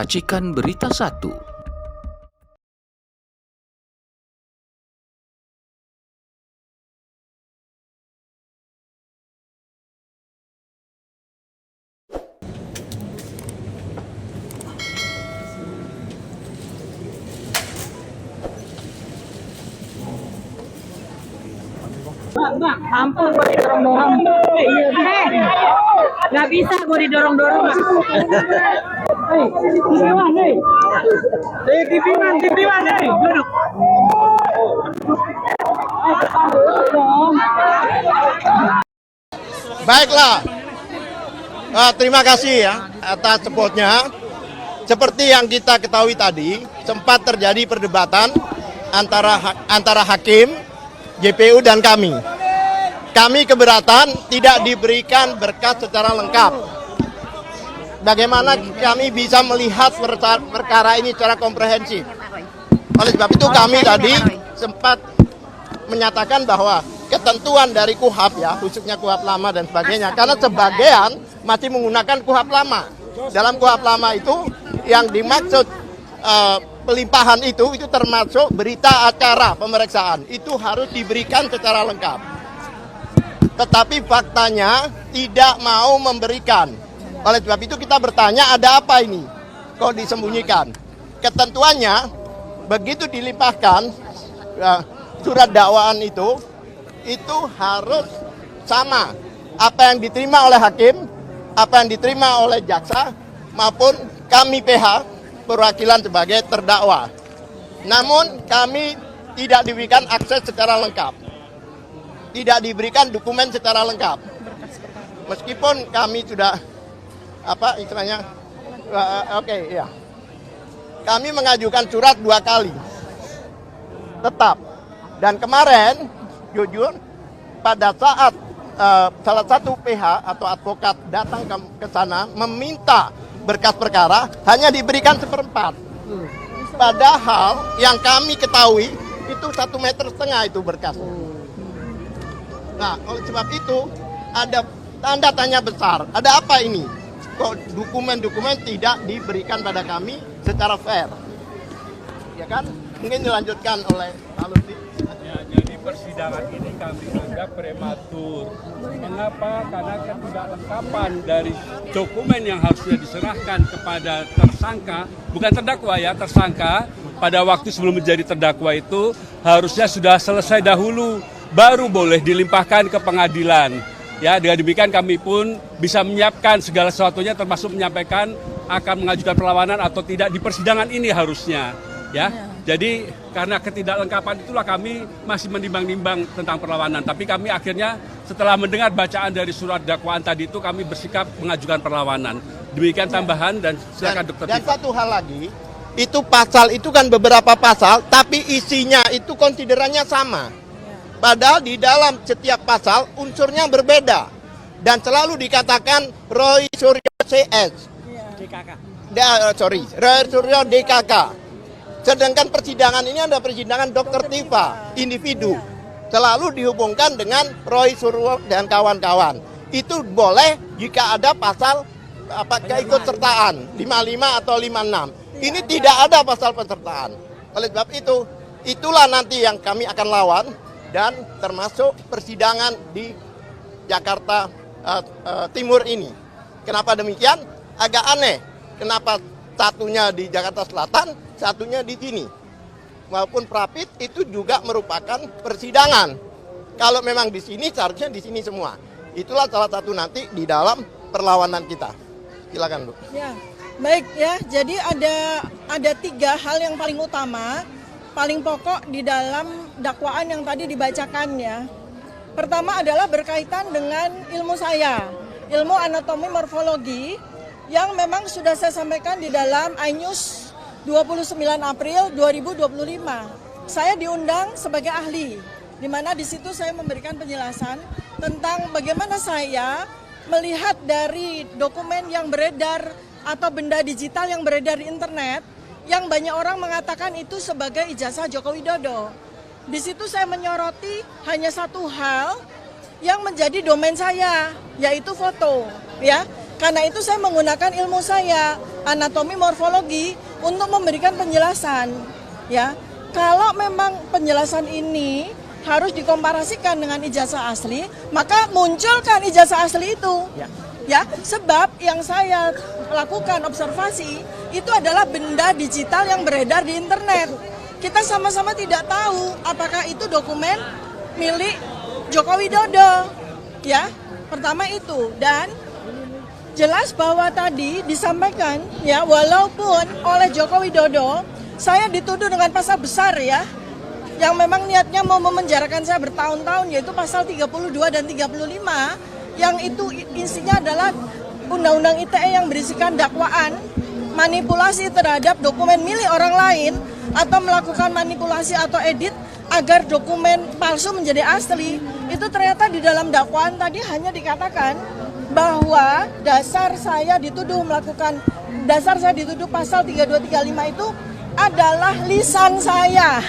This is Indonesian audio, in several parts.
Racikan Berita 1. Mbak, ampun gue didorong-dorong. Nggak bisa gue didorong-dorong. TV mana? Duduk. Baiklah, terima kasih ya atas supportnya. Seperti yang kita ketahui tadi, sempat terjadi perdebatan antara hakim, JPU dan kami. Kami keberatan tidak diberikan berkas secara lengkap. Bagaimana kami bisa melihat perkara ini secara komprehensif? Oleh sebab itu kami tadi sempat menyatakan bahwa ketentuan dari KUHAP ya, khususnya KUHAP lama dan sebagainya, karena sebagian masih menggunakan KUHAP lama. Dalam KUHAP lama itu yang dimaksud pelimpahan itu termasuk berita acara pemeriksaan. Itu harus diberikan secara lengkap. Tetapi faktanya tidak mau memberikan. Oleh sebab itu kita bertanya, ada apa ini? Kok disembunyikan? Ketentuannya begitu dilimpahkan surat dakwaan itu harus sama. Apa yang diterima oleh hakim, apa yang diterima oleh jaksa, maupun kami PH, perwakilan sebagai terdakwa. Namun kami tidak diberikan akses secara lengkap. Tidak diberikan dokumen secara lengkap. Meskipun kami sudah kami mengajukan surat 2 kali. Tetap. Dan kemarin jujur pada saat salah satu PH atau advokat datang ke sana meminta berkas perkara, hanya diberikan 1/4. Padahal yang kami ketahui itu 1,5 meter itu berkasnya. Nah, oleh sebab itu ada tanda tanya besar. Ada apa ini? Kok dokumen-dokumen tidak diberikan pada kami secara fair? Ya kan? Mungkin dilanjutkan oleh Pak Lutfi. Ya, jadi persidangan ini kami anggap prematur. Mengapa? Karena ketidaklengkapan dari dokumen yang harusnya diserahkan kepada tersangka, bukan terdakwa ya, tersangka, pada waktu sebelum menjadi terdakwa itu harusnya sudah selesai dahulu, baru boleh dilimpahkan ke pengadilan. Ya, dengan demikian kami pun bisa menyiapkan segala sesuatunya, termasuk menyampaikan akan mengajukan perlawanan atau tidak di persidangan ini harusnya. Ya, jadi karena ketidaklengkapan itulah kami masih menimbang-nimbang tentang perlawanan. Tapi kami akhirnya setelah mendengar bacaan dari surat dakwaan tadi itu kami bersikap mengajukan perlawanan. Demikian tambahan dan silakan Dr. Dan satu hal lagi, itu pasal itu kan beberapa pasal, tapi isinya itu konsiderannya sama. Padahal di dalam setiap pasal unsurnya berbeda. Dan selalu dikatakan Roy Suryo CS. Roy Suryo DKK. Sedangkan persidangan ini ada persidangan Dr. Tifa, individu. Selalu dihubungkan dengan Roy Suryo dan kawan-kawan. Itu boleh jika ada pasal keikutsertaan 55 atau 56. Ini tidak ada pasal pesertaan. Oleh sebab itu, itulah nanti yang kami akan lawan. Dan termasuk persidangan di Jakarta Timur ini. Kenapa demikian? Agak aneh. Kenapa satunya di Jakarta Selatan, satunya di sini. Walaupun Prapit itu juga merupakan persidangan. Kalau memang di sini, seharusnya di sini semua. Itulah salah satu nanti di dalam perlawanan kita. Silakan, Bu. Ya, baik ya. Jadi ada 3 hal yang paling utama, paling pokok di dalam dakwaan yang tadi dibacakan ya. Pertama adalah berkaitan dengan ilmu saya, ilmu anatomi morfologi yang memang sudah saya sampaikan di dalam iNews 29 April 2025. Saya diundang sebagai ahli, di mana di situ saya memberikan penjelasan tentang bagaimana saya melihat dari dokumen yang beredar atau benda digital yang beredar di internet, yang banyak orang mengatakan itu sebagai ijazah Joko Widodo. Di situ saya menyoroti hanya satu hal yang menjadi domain saya, yaitu foto. Ya, Karena itu saya menggunakan ilmu saya, anatomi morfologi, untuk memberikan penjelasan. Ya, kalau memang penjelasan ini harus dikomparasikan dengan ijazah asli, maka munculkan ijazah asli itu. Ya, sebab yang saya lakukan observasi itu adalah benda digital yang beredar di internet. Kita sama-sama tidak tahu apakah itu dokumen milik Joko Widodo. Ya, pertama itu. Dan jelas bahwa tadi disampaikan ya, walaupun oleh Joko Widodo saya dituduh dengan pasal besar ya, yang memang niatnya mau memenjarakan saya bertahun-tahun, yaitu pasal 32 dan 35, yang itu isinya adalah Undang-Undang ITE yang berisikan dakwaan manipulasi terhadap dokumen milik orang lain atau melakukan manipulasi atau edit agar dokumen palsu menjadi asli. Itu ternyata di dalam dakwaan tadi hanya dikatakan bahwa dasar saya dituduh pasal 3235 itu adalah lisan saya.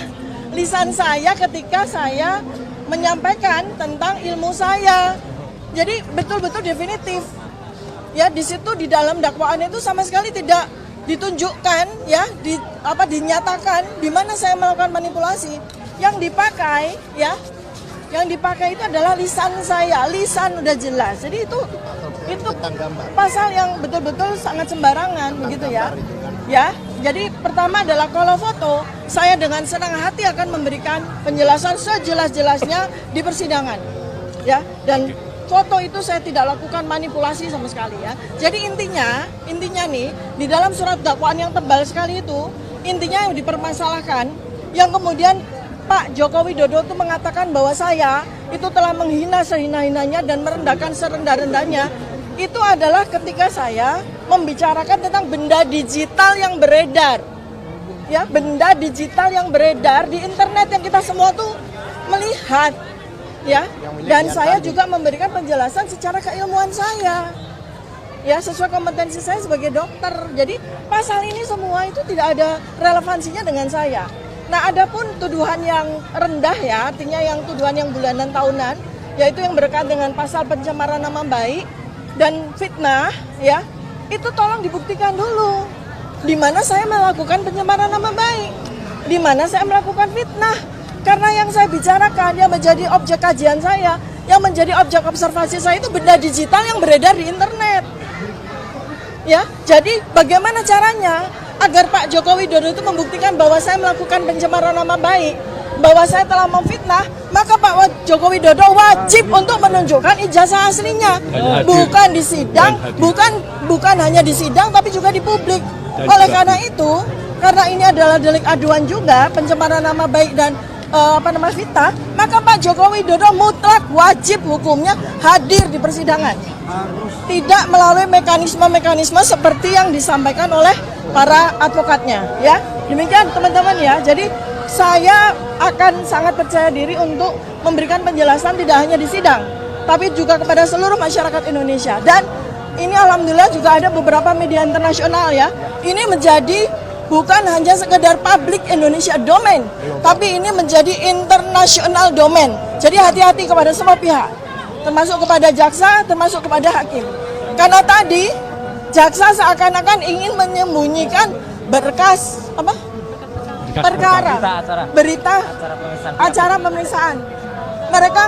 Lisan saya ketika saya menyampaikan tentang ilmu saya. Jadi betul-betul definitif. Ya, di situ di dalam dakwaan itu sama sekali tidak ditunjukkan ya, dinyatakan di mana saya melakukan manipulasi. Yang dipakai ya, yang dipakai itu adalah lisan saya. Lisan udah jelas. Jadi itu pasal yang betul-betul sangat sembarangan begitu ya. Ya, jadi pertama adalah kalau foto, saya dengan senang hati akan memberikan penjelasan sejelas-jelasnya di persidangan. Ya, dan foto itu saya tidak lakukan manipulasi sama sekali ya. Jadi intinya nih, di dalam surat dakwaan yang tebal sekali itu, intinya yang dipermasalahkan, yang kemudian Pak Joko Widodo itu mengatakan bahwa saya itu telah menghina sehina-hinanya dan merendahkan serendah-rendahnya, itu adalah ketika saya membicarakan tentang benda digital yang beredar. Ya, benda digital yang beredar di internet yang kita semua tuh melihat. Ya, dan saya juga memberikan penjelasan secara keilmuan saya. Ya, sesuai kompetensi saya sebagai dokter. Jadi, pasal ini semua itu tidak ada relevansinya dengan saya. Nah, adapun tuduhan yang rendah ya, artinya yang tuduhan yang bulanan tahunan, yaitu yang berkaitan dengan pasal pencemaran nama baik dan fitnah, ya, itu tolong dibuktikan dulu. Di mana saya melakukan pencemaran nama baik, di mana saya melakukan fitnah. Karena yang saya bicarakan, yang menjadi objek kajian saya, yang menjadi objek observasi saya itu benda digital yang beredar di internet. Ya, jadi bagaimana caranya agar Pak Joko Widodo itu membuktikan bahwa saya melakukan pencemaran nama baik, bahwa saya telah memfitnah, maka Pak Joko Widodo wajib untuk menunjukkan ijazah aslinya, bukan di sidang, bukan hanya di sidang, tapi juga di publik. Oleh karena itu, karena ini adalah delik aduan juga, pencemaran nama baik dan fitnah, maka Pak Joko Widodo mutlak wajib hukumnya hadir di persidangan. Tidak melalui mekanisme-mekanisme seperti yang disampaikan oleh para advokatnya, ya. Demikian teman-teman ya. Jadi saya akan sangat percaya diri untuk memberikan penjelasan tidak hanya di sidang, tapi juga kepada seluruh masyarakat Indonesia. Dan ini alhamdulillah juga ada beberapa media internasional ya. Ini menjadi bukan hanya sekedar public Indonesia domain, tapi ini menjadi international domain. Jadi hati-hati kepada semua pihak, termasuk kepada jaksa, termasuk kepada hakim. Karena tadi jaksa seakan-akan ingin menyembunyikan berkas perkara, berita acara pemeriksaan. Mereka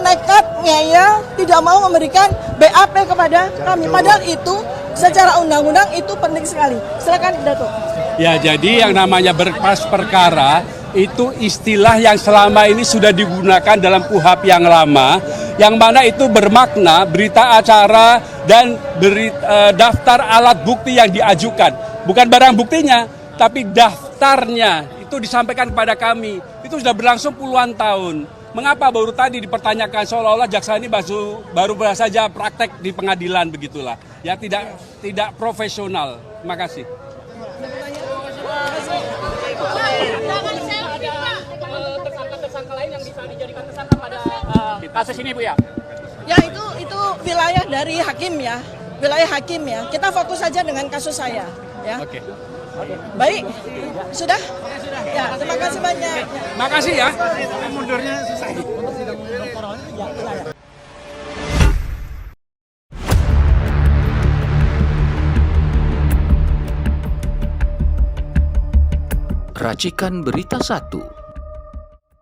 nekat ngeyel, tidak mau memberikan BAP kepada kami. Padahal itu secara undang-undang itu penting sekali. Silakan Datuk. Ya, jadi yang namanya berkas perkara itu istilah yang selama ini sudah digunakan dalam KUHP yang lama, yang mana itu bermakna berita acara dan daftar alat bukti yang diajukan. Bukan barang buktinya, tapi daftarnya itu disampaikan kepada kami. Itu sudah berlangsung puluhan tahun. Mengapa baru tadi dipertanyakan seolah-olah jaksa ini baru saja praktek di pengadilan begitulah. Ya, tidak profesional. Terima kasih. Tersangka lain yang bisa dijadikan tersangka pada kasus ini, Bu ya? Ya, itu wilayah dari hakim ya. Wilayah hakim ya. Kita fokus saja dengan kasus saya, ya. Oke. Baik. Sudah? Ya, terima kasih banyak. Makasih ya. Mundurnya susah. Racikan Berita 1.